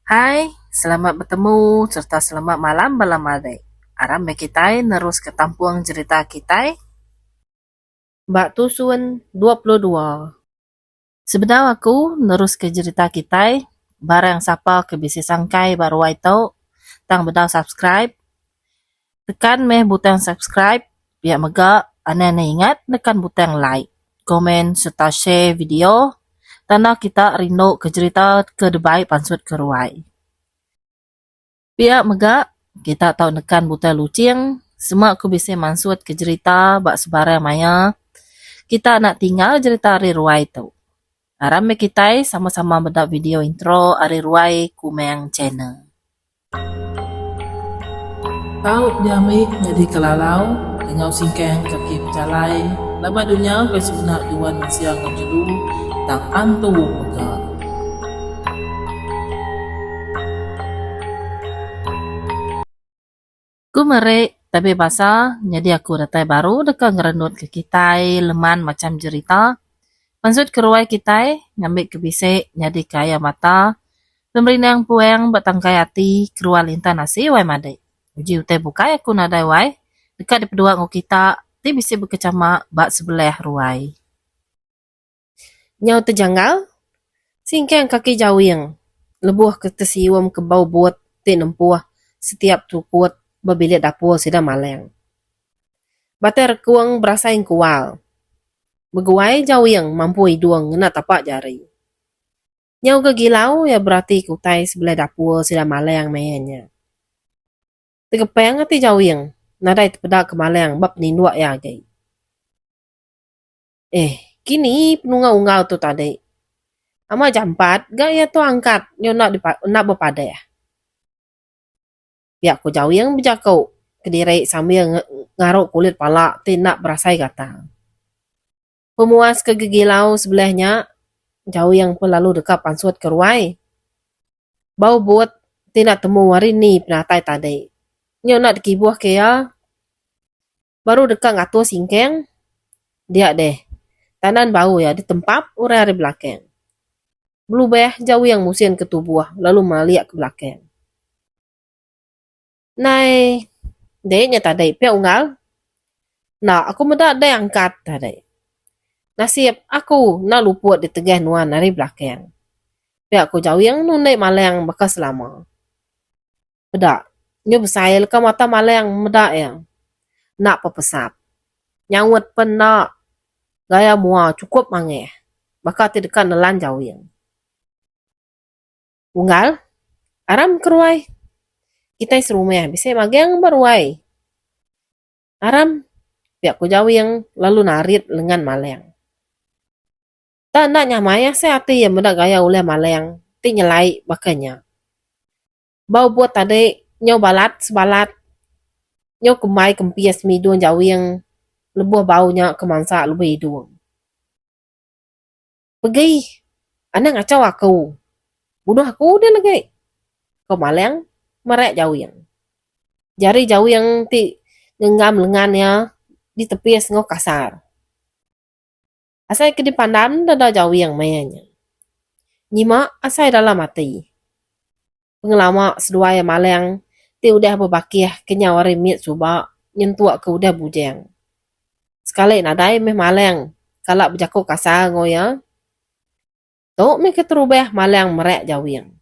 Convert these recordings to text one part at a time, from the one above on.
Hai, selamat bertemu serta selamat malam malam adek. Aram me kita nerus ke tampuang cerita kita. Mbak Tusun 22. Sebenarnya aku nerus ke cerita kita. Barang siapa ke bisi sangkai baru itu tang bedal subscribe. Tekan meh butang subscribe biar mega ane ingat tekan butang like, komen serta share video. Tanah kita rindu ke cerita ke debai pansut ke ruai. Pihak megak, kita tahu nekan buta lucing, semua aku bisa mansut ke cerita bak sebarang maya. Kita nak tinggal cerita hari ruai tu. Aram kita sama-sama bedak video intro hari ruai kumeng channel. Tahu diamik jadi kelalau, dengan singkeng kaki pecalai, lama dunia kesebenak duan manusia ngejulu, tak antu megak. Ku merek tapi bahasa jadi aku datai baru dekat ngerendut ke kita leman macam cerita. Maksud keruai kita ngambil ke bisik jadi kaya mata. Pemberi yang puang batangkai hati keruai lintan nasi wai made. Uji utai bukai aku nadai wai. Dekat di pedua ngau kita ti bisik berkecama bak sebelah ruai. Nyau terjanggal singkang kaki jauh yang lebuh ke tersiwam ke bau buat ti nempuh setiap tukut berbilik dapur sudah maleng. Bater kuang berasa yang kual. Beguai jauh yang mampu hidung ngena tapak jari. Nyau kegilau ya berarti kutai sebelah dapur sudah maleng mainnya. Tegepeng hati jauh yang nadai terpedak ke maleng bab ninduak ya gay. Kini penungau-ungau tu tadi. Ama jampat gak ya tu angkat nyo nak berpada ya. Biar ku jauh yang berjakau kediri sambil ngaruk kulit pala tidak berasai kata. Pemuas kegilau sebelahnya jauh yang pelalu dekat pansut keruai. Bau buat tidak temu hari ni penatai tadi. Nyo nak dikibuah kaya. Baru dekat ngatur singkeng. Dia deh. Tanan bau ya di tempat urai hari belakang. Belubah jauh yang musim ketubuh lalu melihat ke belakang. Nai, deknya tadi pia unggal. Nah, aku muda ada yang angkat tadi. Nasib aku nak luput di tegah nuan dari belakang. Pia aku jauh yang nunai malang bekas lama. Bedak, nyo besar ka mata malang medak ya. Nak pepesap. Nyawat pen nak. Gaya mua cukup mangeh. Bakal tidak nelan jauh yang. Unggal, aram keruai. Kita serumah bisa magang beruai. Aram, pihak ku jauh yang lalu narit lengan malang. Tak nak nyamaya saya hati yang medak gaya oleh malang. Ti nyelai bakanya. Bau buat tadi nyo balat sebalat. Nyo kemai kempias midun jauh yang lebuh baunya kemansa lebih hidung. Pergi. Anak ngacau aku. Bunuh aku dia lagi. Kau malang merek jauh yang. Jari jauh yang ti genggam lengannya di tepi ngau kasar. Asai ke dipandam dada jauh yang mainnya. Nyimak asai dalam hati. Pengelama sedua yang malang ti udah berbakih kenyawari mit subak nyentuak ke udah bujang. Sekali nadai meh malang kalak berjaku kasar ngau ya. Tok meh keterubah malang merek jauh yang.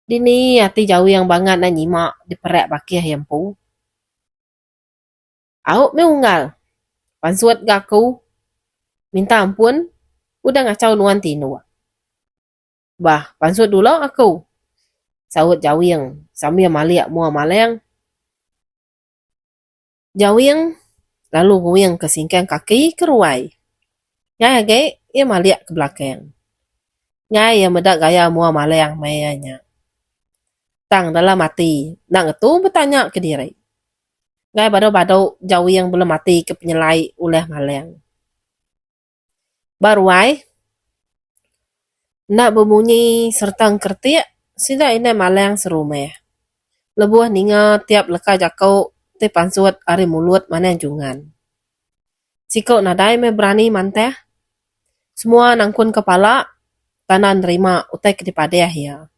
Dini hati jauh yang banget na nyimak diperek bakih yang pu. Aku meh unggal. Pansuat gaku. Minta ampun. Udah ngacau nuan tinu. Bah, pansut dulu aku. Sawut jauh yang sambil maliak mua malang. Jauh yang lalu nguyang ke singkang kaki keruai. Ngai agak ia maliak ke belakang. Ngai yang medak gaya mua malang mayanya. Tang dalam mati. Nak ngetu bertanya ke diri. Ngai badau-badau jauh yang belum mati ke penyelai oleh malang. Baruai. Nak berbunyi serta kertiak. Sida ini malang serumah. Lebuh ninga tiap leka jakau te pansut ari mulut mana jungan. Siko nadai me berani manteh. Semua nangkun kepala tanan nerima utai kedipadeh ya.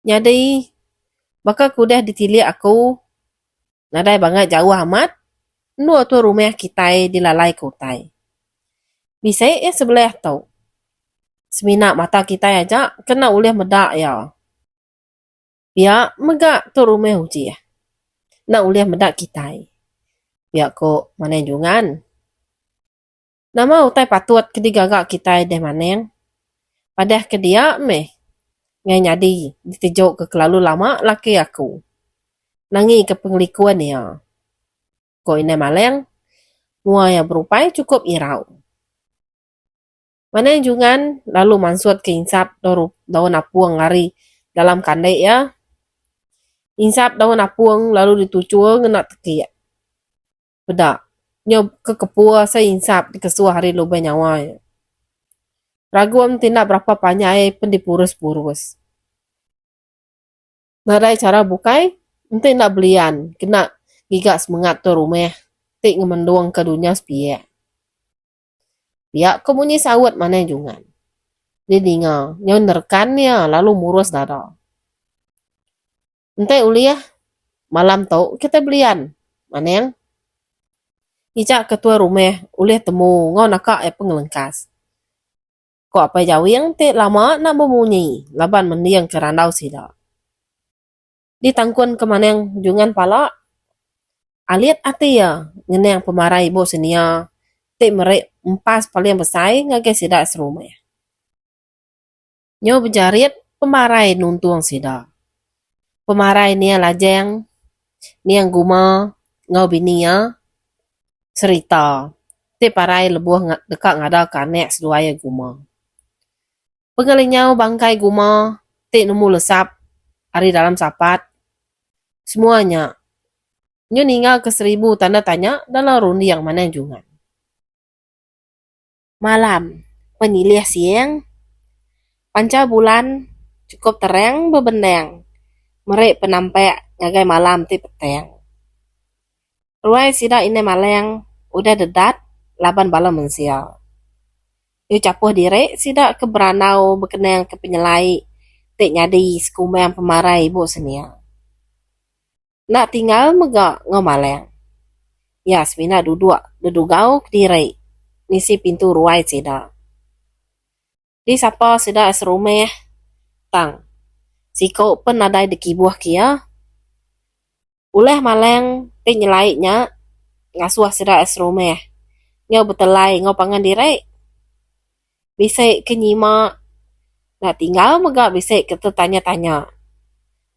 Jadi, bakal kudah ditilik aku, nadai banget jauh amat, nu tu rumah kita dilalai kutai. Bisa ya sebelah tau. Semina mata kita aja kena ulih medak ya. Ya, megak tu rumah uji ya. Nak ulih medak kita. Ya kok manenjungan. Nama utai patut kedigagak kita deh maneng. Padah ke dia meh. Ngai nyadi ditejuk ke kelalu lama laki aku. Nangi ke penglikuan ya. Kok ini maleng. Mua yang berupai cukup irau. Manenjungan lalu mansut ke insap daun apuang lari dalam kandai ya. Insap daun apuang lalu ditucur ngena teki. Bedak. Nyob ke kepua saya insap di kesua hari lubang nyawa ya. Raguam tindak berapa panjai pun dipurus-purus. Nadai cara bukai, ente nak belian, kena gigak semangat tu rumah. Tik ngemenduang ke dunia sepiak. Biak kemunyi sawat mana jungan. Dia dengar, nyawa nerkannya lalu murus dada. Ente uliah, malam tau kita belian. Mana yang? Ijak ketua rumah, uliah temu, ngau nakak pengelengkas. Kok apa jauh yang te lama nak memunyi, laban mendiang kerandau sida. Di tangkuan kemana yang jungan pala, aliat ati ya, ngeneng pemarah ibu senia, te merek empas paling besar ngage sida serumah. Nyo berjarit pemarai nuntuang sida. Pemarai ni lajeng, ni yang guma, ngau binia, cerita. Te parai lebuh dekat ngada kanek seduaya guma. Pengalinyau bangkai guma, te nemu lesap, hari dalam sapat. Semuanya. Nyo ninggal ke 1000 tanda tanya dalam rundi yang mana jungan. Malam, penilih siang, panca bulan, cukup terang bebendang. Merek penampak ngagai malam ti petang. Ruai sida ini maleng, udah dedat, laban bala mensial. Yu capuh direk sida ke beranau berkenang ke penyelai, tik nyadi sekumang pemarai ibu senia. Nak tinggal megak ngomaleng. Ya, semina dudugau ke direk, nisi pintu ruai sida. Di sapa sida serumeh, tang. Siko pen nadai dekibuah kia, uleh maleng tik nyelaiknya ngasuh sida esrumeh. Ngau betelai ngau pangan direk. Bisik kenyima nak tinggal megak bisik kita tanya-tanya.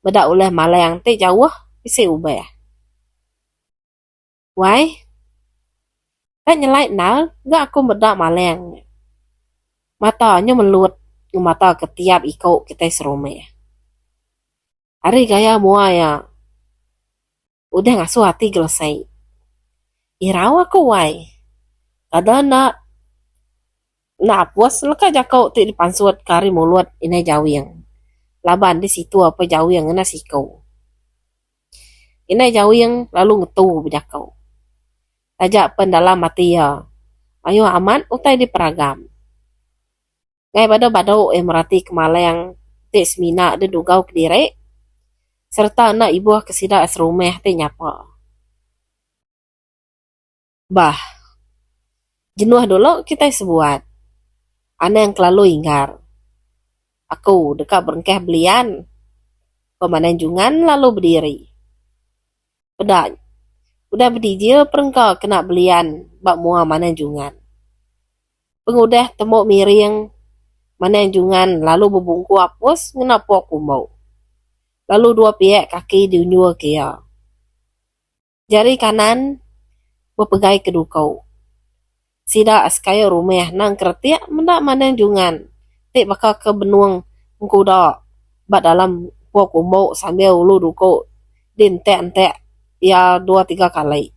Bedak uleh maleng tik jauh bisik ubah. Wai, tak nyelaik nal gak aku bedak maleng. Matanya melut mata ketiap ikut kita serumeh. Hari gaya mua ya. Udah ngasuh hati gelesai. Irau aku wai. Kadang nak puas leka jakau ti dipansuat kari mulut ini jauh yang. Laban di situ apa jauh yang ngena sikau. Ini jauh yang lalu ngetu bejakau. Tajak pendalam mati ya. Ayo aman utai di peragam. Ngai bado-bado merati kemaleng ti semina de dugau kedire. Serta anak ibu kesida serumeh ti nyapa. Bah, jenuh dulu kita sebuat. Ana yang kelalu inggar. Aku dekat berengkeh belian. Pemanenjungan lalu berdiri. Pedak. Udah berdijil perengkau kena belian. Bak mua manenjungan. Pengudah temuk miring. Manenjungan lalu berbungku apus ngenapok kumbau. Lalu dua pihak kaki diunyur kia. Jari kanan berpegai kedukau. Sida askaya rumah nang keretiak mendak manenjungan. Tik bakal ke benuang mengkuda. Bak dalam puak kumbau sambil ulu dukau. Dintek-entek ya 2-3 kali.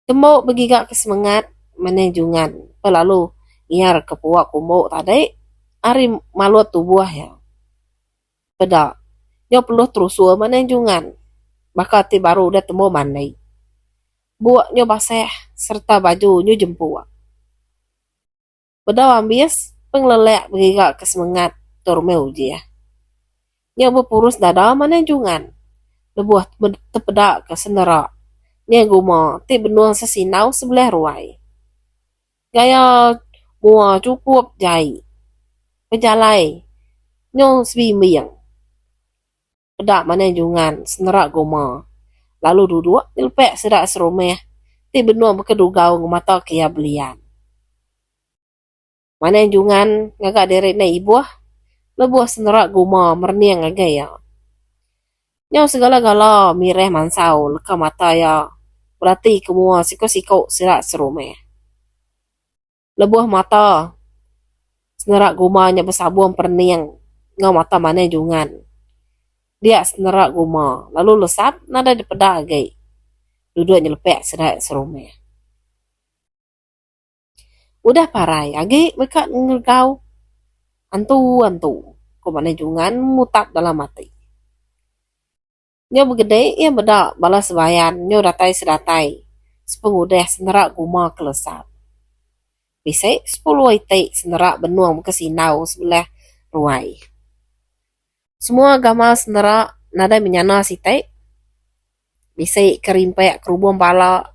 Tembok begigak kesemangat manenjungan. Lalu iar ke puak kumbau tadi. Hari maluat tubuh ya. Pedak. Nyo perlu terusua manenjungan. Bakal ti baru udah temu mandai. Buak nyo basah serta baju nyo jempuak. Pedau ambis penglelek begigak kesemangat turme uji ya. Nya berpurus dada mana jungan. Lebuh tepedak ke senera. Nya guma ti benua sesinau sebelah ruai. Gaya mua cukup jai. Pejalai. Nyo sebi miang. Pedak mana jungan senera guma. Lalu duduk nilpek sedak serumeh. Ti benua berkedugau ngemata kia belian. Mana jungan ngagak derek na ibuah. Lebuh senerak guma merniang agak ya. Nyau segala-gala mireh mansau leka mata ya. Berarti kemua siko-siko serak serumeh. Lebuh mata senerak gumanya bersabuan perniang. Ngau mata mana jungan. Dia senerak guma. Lalu lesap nada dipeda agak. Duduk nyelepek serak serumeh. Udah parai agak mereka ngegau. Antu. Kau mana jungan mutap dalam mati. Nyo begede ia bedak balas sebayan nyo datai sedatai. Sepengudeh senerak guma kelesat. Bisik 10 itik senerak benuang ke sinau sebelah ruai. Semua agama senerak nada menyana sitik. Bisik kerimpek kerubung pala.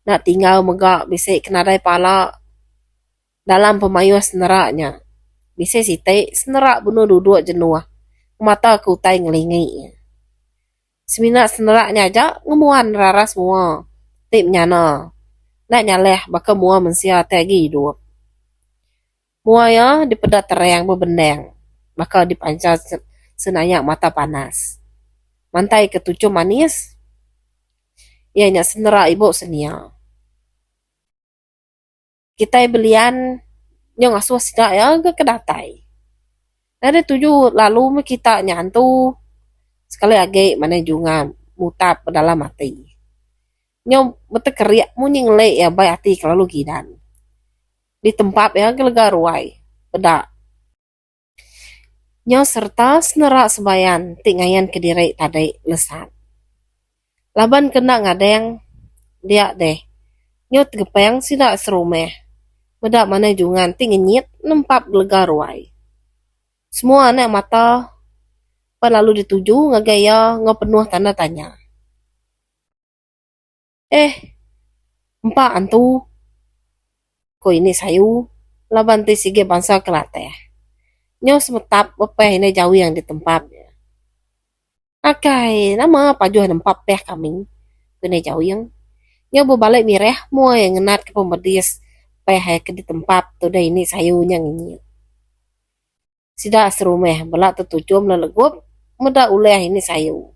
Nak tinggal megak bisik kenadai pala. Dalam pemayuh seneraknya. Bisik sitik senerak bunuh duduk jenuah. Mata kutai ngelingi. Seminat seneraknya aja ngemuan rara semua. Tip nyana. Nak nyaleh baka mua mensia tegi hidup. Mua ya dipedat terang berbendeng. Baka dipancar senayak mata panas. Mantai ketujuh manis. Ianya senerak ibu senia. Kita belian yang asuh sidak ya ke kedatai. Ada 7 lalu kita nyantu. Sekali lagi mana jungan mutap ke dalam mati. Nyom betul keriak munying le ya baik hati kalau gidan. Di tempat ya gelega ruai. Bedak. Nyo serta senerak sebayan tingayan kediri tadi lesat. Laban kena ngadeng dia deh. Nyo tegepeng sidak serumeh. Bedak mana jungan tinginyit nempap gelega ruai. Semua anak mata lalu dituju ngagaya penuh tanda tanya. Empat antu. Ko ini sayu. Laban ti sige bangsa kelateh. Nyo semetap bepeh ini jauh yang di tempatnya. Akai, nama pajuh nempat peh kami. Kene jauh yang. Nyo berbalik mireh mua yang ngenat ke pemedis peh ke di tempat tu dah ini sayunya ngini. Sidak serumeh belak tertujum lelegup muda uleh ini sayu.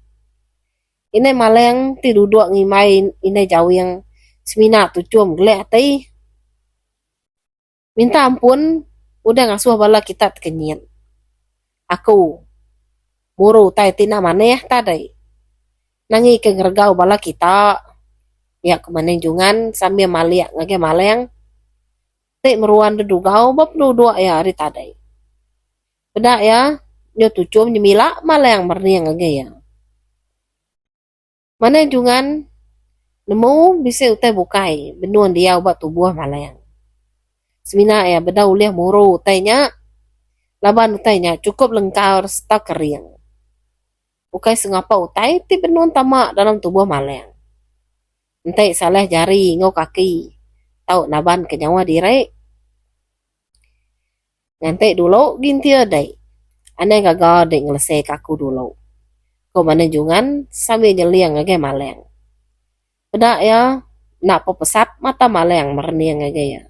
Ini maleng ti duduk ngimai ini jauh yang semina tujum gelek hati. Minta ampun udah ngasuh bala kita tekenyit. Aku muru tai tina maneh tadai. Nangi ke ngergau bala kita. Ya kemanenjungan sambil maliak ngage maleng. Tik meruan dedugau bab duduk ya hari tadai. Bedak ya. Nyo tujum nyemila maleng merniang ngage ya. Manenjungan nemu bisa utai bukai. Benuan dia ubat tubuh maleng. Semina ya beda ulih muru utainya. Laban utainya cukup lengkau serta kering. Bukai sengapa utai ti benuan tamak dalam tubuh maleng. Entai salah jari ngau kaki. Tau naban ke nyawa direk. Ngantai dulu ginti adai. Aneh gagal dek ngelesai kaku dulu. Kau manenjungan sambil nyeliang ngage maleng. Bedak ya. Nak popesap mata maleng merniang ngage ya.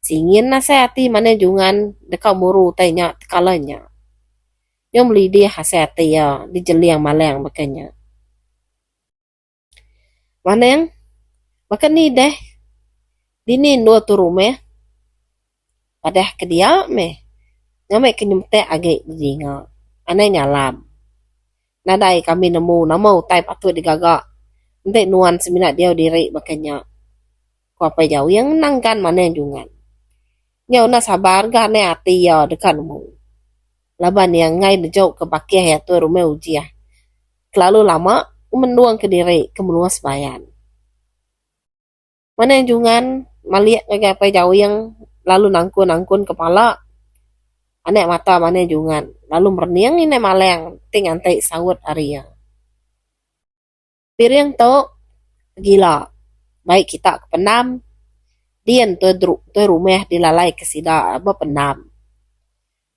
Singin nasihati manenjungan dekat muru tanya tekalanya. Yang melidih hasihati ya dijeliang maleng makanya. Maneng? Maka ni deh. Dini dua tu rumah. Padah ke dia meh. Ngamai kenyumtek agak dijinga. Anai nyalam. Nadai kami nemu nama utai patut digagak. Entek nuan seminat dia diri makanya. Kau apa jauh yang nangkan mana jungan. Nyau na sabar gane hati ya dekat nemu. Laban yang ngai nejok ke bakih ya tu rumah ujiah. Terlalu lama menuang ke diri ke menua sebayan. Mana jungan maliak ngage apa jauh yang lalu nangkun kepala. Anek mata mana jungan. Lalu merniang ini maleng. Ting antai sawut Arya. Piring to gila. Baik kita ke penam. Dian tu rumah dilalai ke sida apa penam.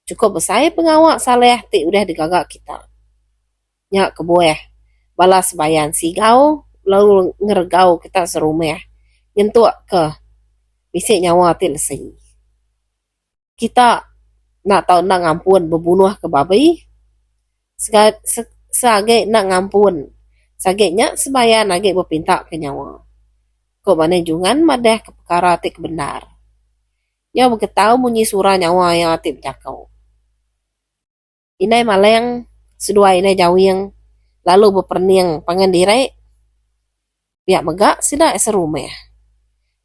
Cukup besar pengawak saleh ti udah digagak kita. Nyak ke buah. Balas bayan sigau. Lalu ngergau kita serumah. Nyentuk ke. Bisik nyawa ti lesi. Kita nak tahu nak ngampun berbunuh ke babi. Sebagai nak ngampun. Sagenya sebayan lagi berpinta ke nyawa. Kau mana jungan madah ke perkara ti kebenar. Ya berketahu munyi surah nyawa yang ti bercakau. Inai maleng, sedua inai jawing, lalu berperniang pangan direk. Biak megak sida serumah.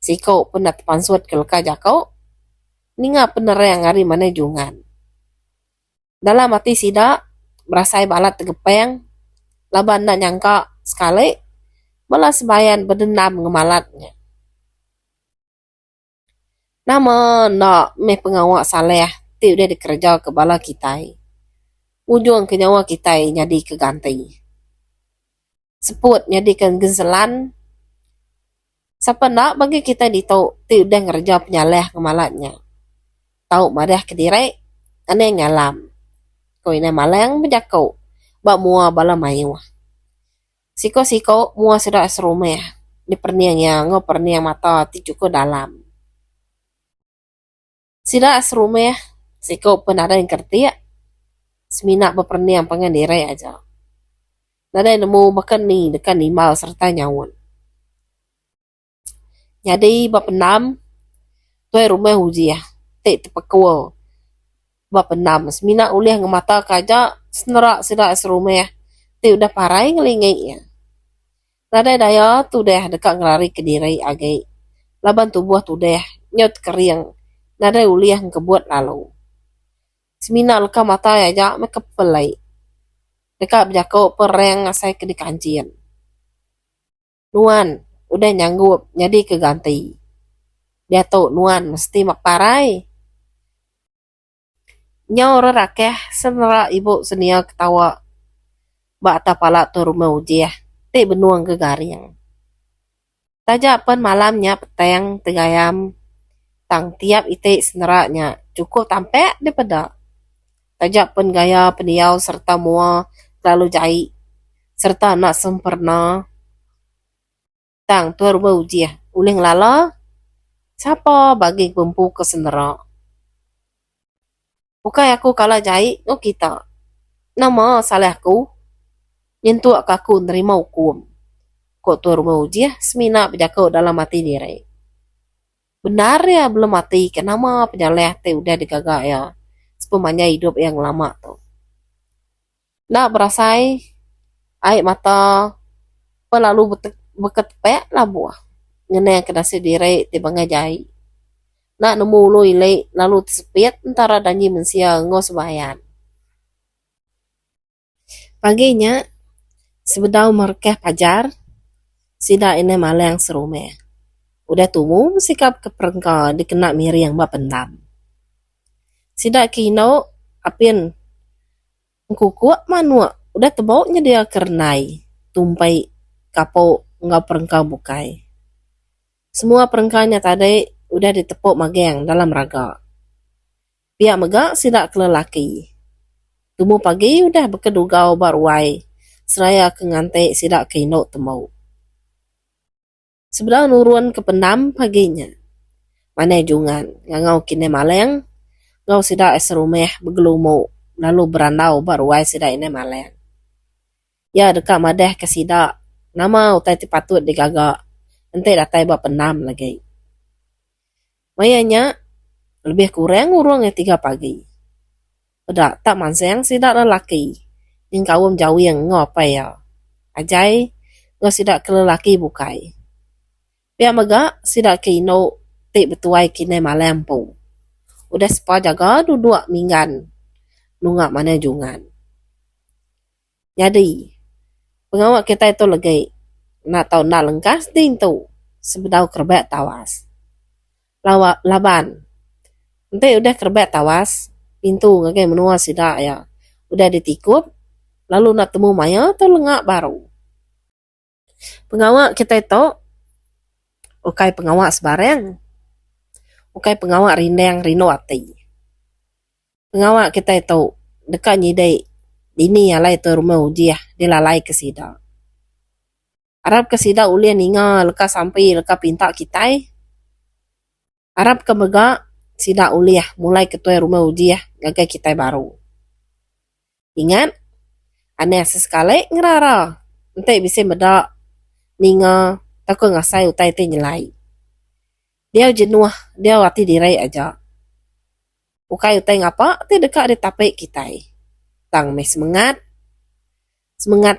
Si kau pernah terpansut ke leka jakau. Ninga penerang hari mana jungan. Dalam hati sida, berasai balat tegepeng, laban nak nyangka sekali, balas bayan berdendam ngemalatnya. Nama nak meh pengawak saleh, ti udah dikerja ke bala kita. Ujung ke nyawa kita jadi keganti. Seput nyadikan genselan. Siapa nak bagi kita ditau, ti udah ngerja penyaleh ngemalatnya. Tahu madah ke direk, ane ngalam. Kau ini maleng berjakau, bak mua bala mayu. Siko-siko mua sudah serumah. Di perniang yang perniang mata ti cukup dalam. Sida serumah, siko pun ada yang kerti. Seminak berperniang pangan direk aja. Nada nemu makan ni dekat nimal serta nyawun. Jadi bapenam, tuai rumah ujiah. Tik terpekul. Bapenam, seminak uliah ngemata kaja, senerak sida serumah. Tik udah parai ngelingik ya. Nada daya tu deh dekat ngelari ke diri agai. Laban tubuh tu deh nyot kering. Nada uliah ngebuat lalu. Semina leka mata ya jak me kepelai. Dekat berjakau pereng asai ke dikancian. Nuan, udah nyanggup jadi keganti. Dia tahu nuan mesti mak parai. Nyau rakeh senera ibu senia ketawa. Bak tapala tu rumah ujiah. Tik benuang ke garing. Tajak pen malamnya peteng tegayam. Tang tiap itik seneraknya cukup tampek daripada. Tajak pen gaya peniau serta mua lalu jahit. Serta nak sempurna. Tang tu rumah ujiah. Uling lala. Siapa bagi bempu ke senerak. Bukan aku kalah jahit. Oh kita. Nama salahku. Nyentuh aku nerima hukum. Kok tu rumah ujiah. Semina berjakau dalam hati diri. Benar ya belum mati. Kenapa penyaleh te udah digagak ya. Sepemanya hidup yang lama tu. Nak berasai. Air mata. Lalu berketepek lah buah. Ngenai ke nasi diri. Tiba ngajai. Nak nemu ulu ilai. Lalu tersepit. Antara danyi mensia ngos bayan. Paginya. Sebedau merkeh pajar. Sida ini maleng serumah. Udah tumu sikap keperengka dikena miri yang bapendam. Sida kino apin ngkukuk manua udah tebaunya dia kernai tumpai kapau enggak perengka bukai. Semua perengkanya tadi udah ditepuk mageng dalam raga. Pihak megak sida kelelaki. Tumu pagi udah bekedugau baruai seraya kengantai sida kino temau. Sebelah nuruan ke pendam paginya. Mana jungan, ngau kini maleng, ngau sida serumah begelumu, lalu berandau baruai sida ini maleng. Ya dekat madah ke sida, nama utai patut digagak, ente datai pendam lagi. Mayanya, lebih kurang urungnya 3 pagi. Udah tak manseng sida lelaki, yang kawam jauh yang ngopai ya. Ajai, ngau sida kelelaki bukai. Pia megak sida kino tik betuai kini malempu. Udah sepa jaga duduk minggan. Nungak mana jungan. Jadi, pengawak kita itu lagi. Nak tahu nak lengkas ding tu. Sebedau kerbet tawas. Laban. Nanti udah kerbet tawas. pintu ngagai menua sida ya. Udah ditikup, lalu nak temu maya tu lengak baru. Pengawak kita itu, ukai pengawak sebarang, ukai pengawak rindang rino ati. Pengawak kita itu, dekat nyidai, dini alai tu rumah ujiah, dilalai ke sida. Arab ke sida ulian ninga, leka sampai leka pinta kita. Arab ke mega, sida uliah, mulai ketua rumah ujiah, gagai kita baru. Ingat, aneh sesekali ngerara, nanti bisa meda ninga takut ngasai utai te nyelai. Dia jenuh, dia wati dirai aja. Ukai utai ngapa, te dekat di tapik kita. Tang me semangat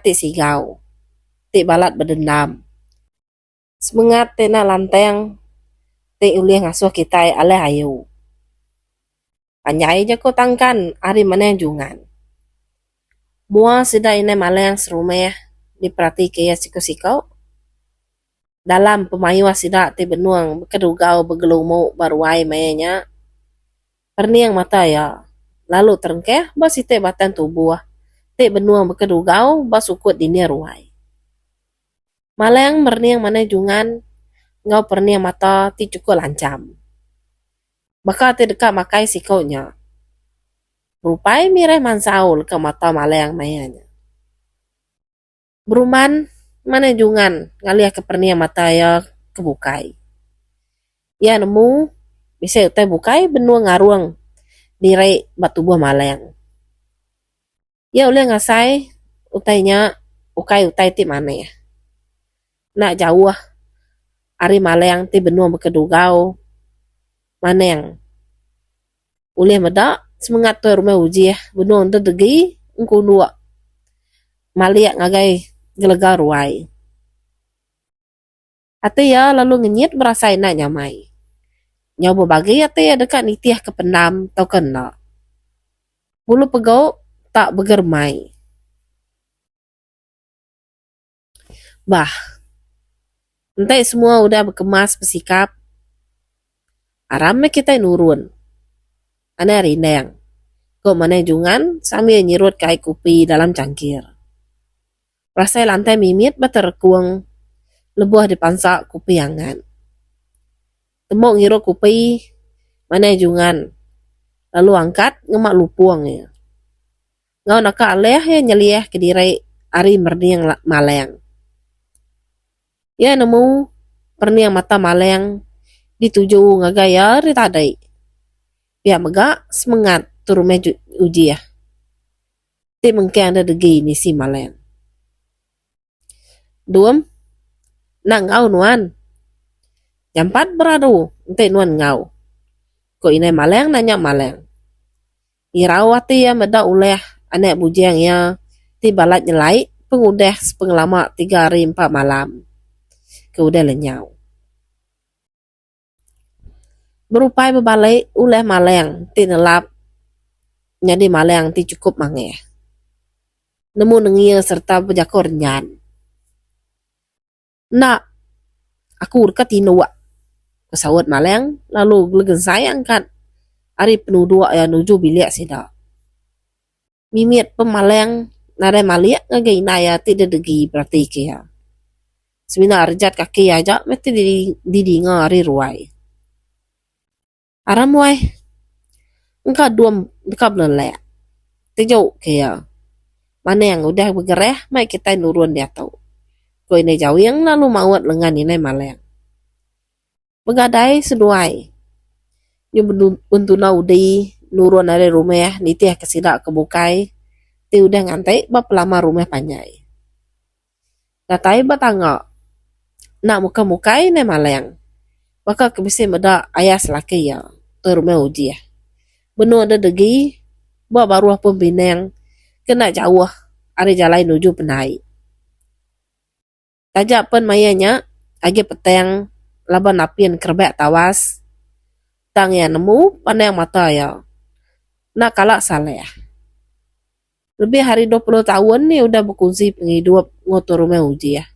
te sigau, te balat berdendam. Semangat te na lanteng, te uliah ngasuh kita ale ayu. Anyai je ko tangkan, ari mana jungan. Mua sida ine maleng serumeh, diperhati kaya siko-siko. Dalam pemayu sida te benuang kedugau begelumu baruai mayanya. Perniang mata ya. Lalu terengkeh bas ite batan tubuh. Te benuang bekedugau bas ukut dinia ruai. Maleng merniang mana jungan ngau perniang mata ti cukup lancam. Baka te dekat makai sikonya. Rupai mireh mansaul ke mata maleng mayanya. Beruman mana jungan ngaliah ke perniang mata ya kebukai. Ya nemu bisa utai bukai benua ngaruang dirai batu buah maleng. Ya oleh ngasai utainya ukai ti mana ya. Nak jauh ari maleng ti benua bekedugau maneng. Oleh meda semangat tu rumah uji ya benua untuk degi engkau dua. Maliak ngagai gelegar ruai. Ate ya lalu ngenyit berasa nak nyamai. Nyoba bagi ate ya dekat nitiah kependam tau kena. Bulu pegau tak begermai. Bah, entai semua udah berkemas bersikap. Aramnya kita nurun. Aneh rindang. Kok mana jungan sambil nyirut kai kopi dalam cangkir. Rasa lantai mimit baterkuang lebuah dipansak kopi angan. Temuk ngirut kopi mana jungan. Lalu angkat ngemak lupuang ya. Ngau naka aleh ya nyeliah ke dirai ari merniang maleng. Ya nemu perniang mata maleng dituju ngagaya ritadai. Pihak mega semangat turume uji ya. Ti mengke anda degi ni si maleng. Duam, nak ngau nuan. Jampat beradu, ente nuan ngau. Ko inai maleng nanya maleng. Irawati ya meda uleh anek bujang ya ti balat nyelai pengudah pengelama 3 hari 4 malam. Keudah lenyau. Berupai berbalik uleh maleng ti nelap. Jadi maleng ti cukup mangeh. Nemu nengia serta berjakor nyan. Nak, aku dekat tinua. Kesawat maleng lalu gelegen sayang kan. Ari penuh dua ya nuju bilik sida. Mimit pemaleng nare maliak ngagai naya tidak degi berarti kia. Semina arjat kaki aja mesti didi ngari ruai. Aram wai. Engkau dua dekap lelek. Tejau kia. Mana yang udah bergereh mai kita nurun dia tahu. Ko ini jauh yang lalu mawat lengan ini maleng. Begadai seduai. Yung buntuna udi nurun dari rumah nitiah kesida kebukai. Ti udah ngantai bap lama rumah panjai. Datai batanga. Nak muka-mukai ne maleng. Baka kebisi meda ayah selaki ya. Tu rumah uji ya. Benua ada degi. Bawa baruah pun bineng. Kena jauh. Ari jalai nuju penai. Tajak pun mayanya. Agi peteng. Laban apian kerbek tawas. Tang yang nemu pandang mata ya. Nak kalak saleh. Lebih hari 20 tahun ni udah berkongsi penghidup ngotor rumah uji ya.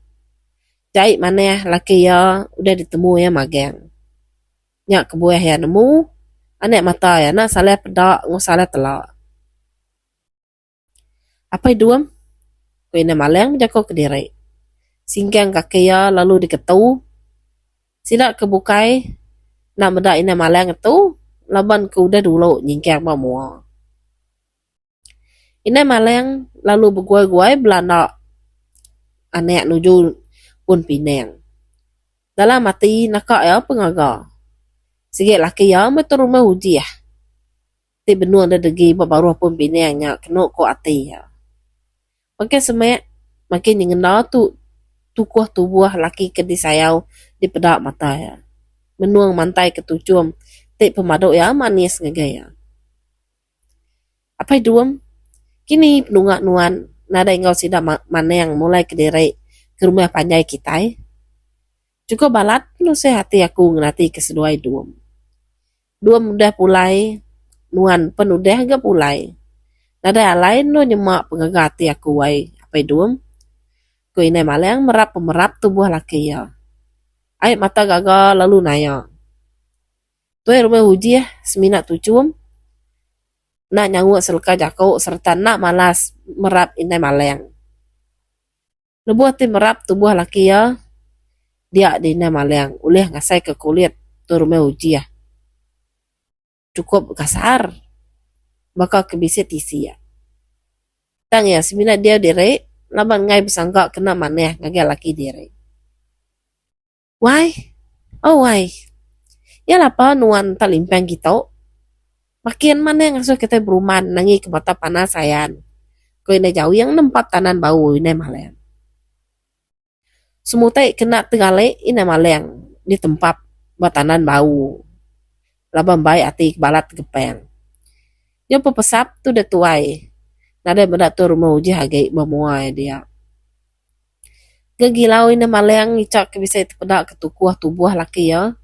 Jahit mana laki ya udah ditemu ya magang. Nyak kebuah ya nemu anek mata ya na salah pedak ngo salah telak. Apa iduam? Ko ina maleng jako ke diri. Singkang kakia lalu diketu. Sida kebukai nak medak ina maleng itu laban ke udah dulu nyingkang semua. Ina maleng lalu berguai-guai belanda anek nuju pun pineng. Dalam mati nakak ya pengaga. Sikit laki ya meturun uji ya. Ti benua ada degi baru pun pinengnya kena ko ati ya. Makin semek makin ingin tu kuah tubuh laki ke disayau di pedak mata ya. Menuang mantai ketucum. Ti pemaduk ya manis ngegaya. Apa iduam? Kini penungak nuan nada ingau sida maneng mulai ke diri ke rumah panjai kita. Juga balat nu hati aku ngenati keseduai duam. Duam udah pulai nuan penudah gak pulai. Nada lain nu nyemak pengagati aku wai. Apa duam? Ko inai maleng merap tubuh laki ya. Air mata gagal lalu naya. Tuai rumah uji ya semina tucum. Nak nyangu selka jako serta nak malas merap inai maleng. Lebuh ti merap tubuh laki ya. Dia di inai maleng. Ulih ngasai ke kulit tu rumah uji ya. Cukup kasar. Bakal kebisit isi ya. Tang ya semina dia diri. Laban ngai bersangka kena maneh ngagai laki diri. Why? Oh why? Ya lapa nuan talimpang kita. Makin mana ngasuh kita beruman nangi ke mata panas sayan. Ko ina jauh yang nempat tanan bau ina maleng. Semutai kena tegale ina maleng di tempat batanan bau. Laban baik ati balat gepeng. Yo pepesap tu de tuai. Nada benda tu rumah uji hagai bamuai dia. Gegilau ina maleng ngicak ke bisa pedak ketukuah tubuh laki ya.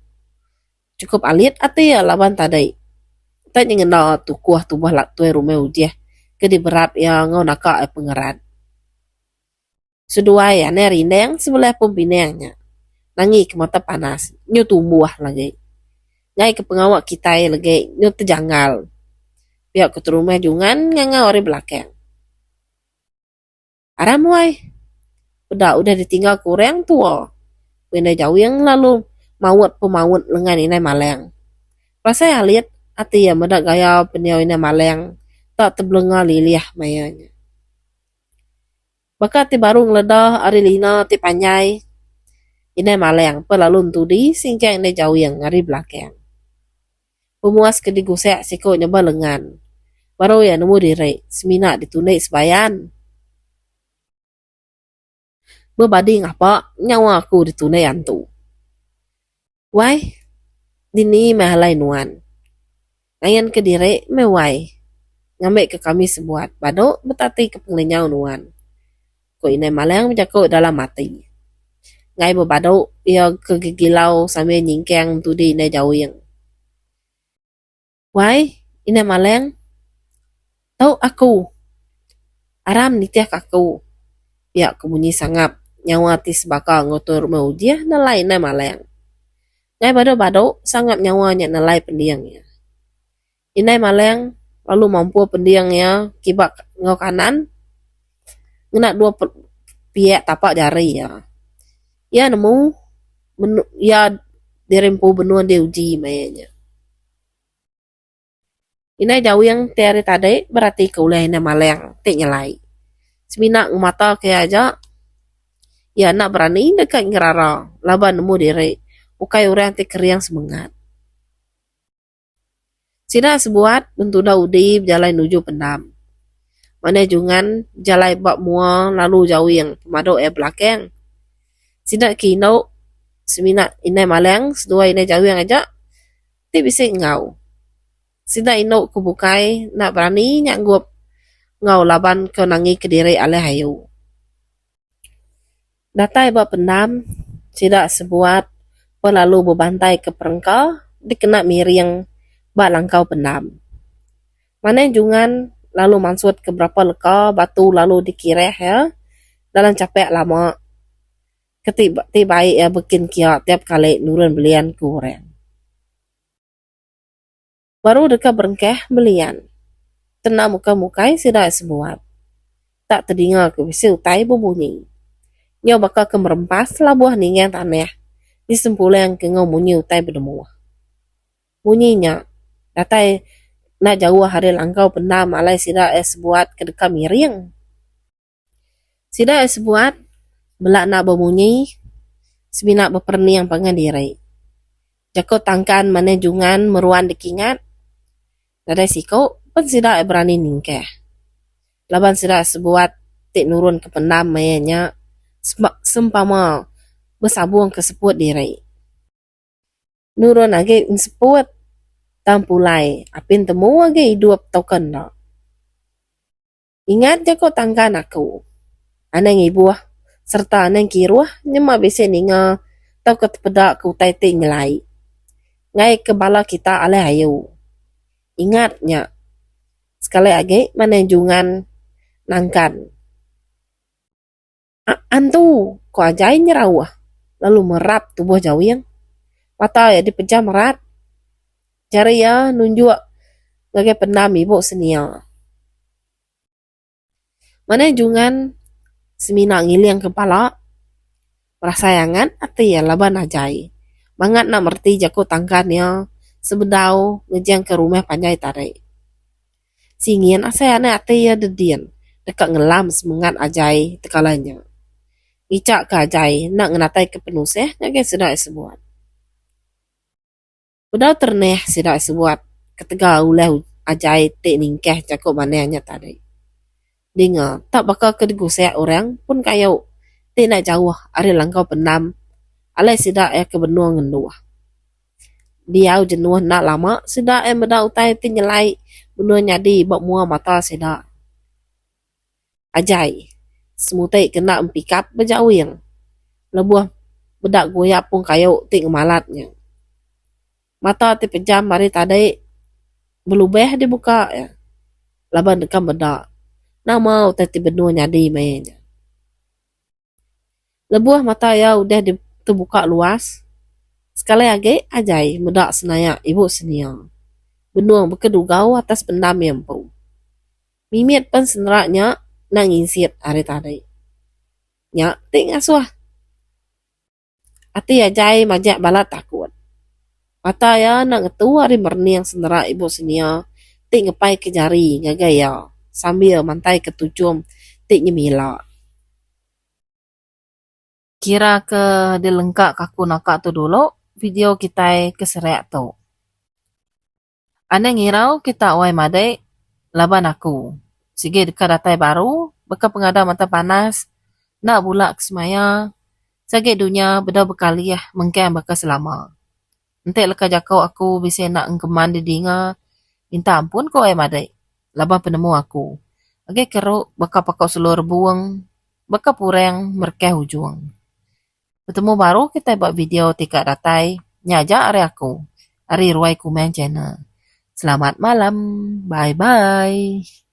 Cukup alit ati ya laban tadai. Tak ingin tu kuah tubuh lak tuai rumah uji. Kedi berap yang ngau nakak pengerat. Seduai ane rindeng sebelah pun pinengnya. Nangi ke mata panas. Nyo tumbuh lagi. Ngai ke pengawak kita lagi. Nyo terjanggal. Pihak ke rumah jungan nganga ori belakang. Aram wai. Udah ditinggal kurang tua. Benda jauh yang lalu mawut lengan inai maleng. Rasa ya lihat ati ya medak gaya peniau inai maleng. Tak terbelengar liliah mayanya. Baka ti baru ngeledah ari lina ti panjai. Inai maleng pelalun tudi singkang inai jauh yang ngari belakang. Pemuas ke digusek siko nyoba lengan. Baru ya nemu diri semina ditunai sebayan. Berbanding apa nyawa aku ditunai antu. Wai, dini mahalai nuan. Ngayan ke diri mewai. Ngambil ke kami sebuat. Badok betati ke penglinyau nuan. Ko inai maleng menjako dalam mati. Ngai berbadok ia kegigilau sambil nyingkang tudi inai jauh yang. Wai, inai maleng. Tau aku. Aram nitiak aku. Pihak kebunyi sangap. Nyawa ti sebakal ngotor rumah ujiah nalai inai maleng. Ngai badok-badok sangat nyawanya nalai pendiangnya. Inai maleng lalu mampu pendiangnya kibak ngau kanan. Ngena dua pihak tapak jari ya. Ya nemu ya dirempu benua dia uji mayanya. Inai jauh yang tiari tadi berarti keulah inai maleng tik nyelai. Semina mata kayak aja. Ya nak berani dekat ngerara. Laban nemu diri. Ukai orang tik keriang semangat. Sida sebuat bentuk daudi berjalan nuju pendam. Mana jungan jalai bak mua lalu jauh yang pemadok belakang. Sida kino semina inai maleng sedua inai jauh yang aja. Ti bisa ngau. Sida ino kebukai nak berani nyanggup ngau laban ke nangi ke diri alih hayu. Datai bak pendam sida sebuat pelalu berbantai ke perengkau dikena miring bak langkau pendam. Mana jungan lalu mansut ke berapa leka batu lalu dikireh ya dalam capek lama ketik baik ya bikin kia tiap kali nurun belian kurang. Baru dekat berengkeh belian. Tenang muka-mukai sida sebuat. Tak terdengar ke bisi utai berbunyi. Nyo bakal ke merempas labuah ningan tanah. Di sempulang ke ngau bunyi utai berdemu. Bunyinya. Datai nak jauh hari langkau pendam alai sida sebuat ke dekat miring. Sida sebuat belak nak berbunyi. Sebinak berperni yang pangan diri. Jako tangkan manejungan meruan dekingat. Dadai siko pun sida berani ningkeh. Laban sida sebuat tik nurun ke pendam mayanya sempama bersabung ke seput diri. Nurun lagi seput tampulai apin temu lagi hidup token dah. Ingat je kau tangkan aku. Anang ibu serta anang kiruah nyema besen ninga tau ke tepedak ke utai tik nyelai. Ngai ke bala kita ale ayu. Ingatnya sekali lagi manenjungan nangkan. Antu, ko ajai nyerawah. Lalu merap tubuh jauh yang. Mata ya dipejam erat. Jari ya nunjuk sebagai pendam ibu senia. Manenjungan semina ngiliang kepala. Perasayangan ati ya laban ajai. Bangat nak merti jako tangkannya. Sebedau ngejang ke rumah panjai tarik. Singin asayane ati ya dedian. Dekat ngelam semangat ajai tekalanya. Icak ke ajai nak ngenatai ke penuseh ngagai sudah sebuat. Udah terneh sudah sebuat ketika oleh ajai tik ningkeh jago manehnya tadi. Dengar tak bakal kedegusek orang pun kayu tik nak jauh ari langkau pendam. Alai sudah ke benua ngenduah. Dia jenuh nak lama sudah beda utai tik nyelai benua nyadi bak mua mata sudah. Ajai semutai kena empikap berjauh yang lebuh bedak goyak pun kayu tik ngemalatnya. Mata ti pejam mari tadi belubeh dibuka ya. Laban dekam bedak. Nak mau tadi benua nyadi mainnya. Lebuh mata ya udah terbuka luas. Sekali lagi ajai bedak senaya ibu senia. Benua berkedugau atas pendam yang pun. Mimit pun seneraknya nak nginsip hari tadi. Nyak tik ngasuh. Ati ajai majak balat takut. Mata ya nak ngetu hari merni yang senerak ibu senia. Tik ngepai ke jari ngagai ya. Sambil mantai ke tujum tik nyemila. Kira ke dilengkak kaku nakak tu dulu. Video kita keserak tu. Ane ngirau kita awai madai. Laban aku. Sige dekat datai baru. Beka pengada mata panas. Nak bulak kesemaya. Sagi dunia beda berkali ya. Mengkem baka selama. Entek leka jakau aku bisa nak engkeman di dinga. Minta ampun ko ai madai. Laban penemu aku. Age keruk baka pakau seluruh buang. Baka pureng merkeh ujung. Bertemu baru kita buat video tikak datai. Nyaja ari aku. Ari ruai komen channel. Selamat malam. Bye-bye.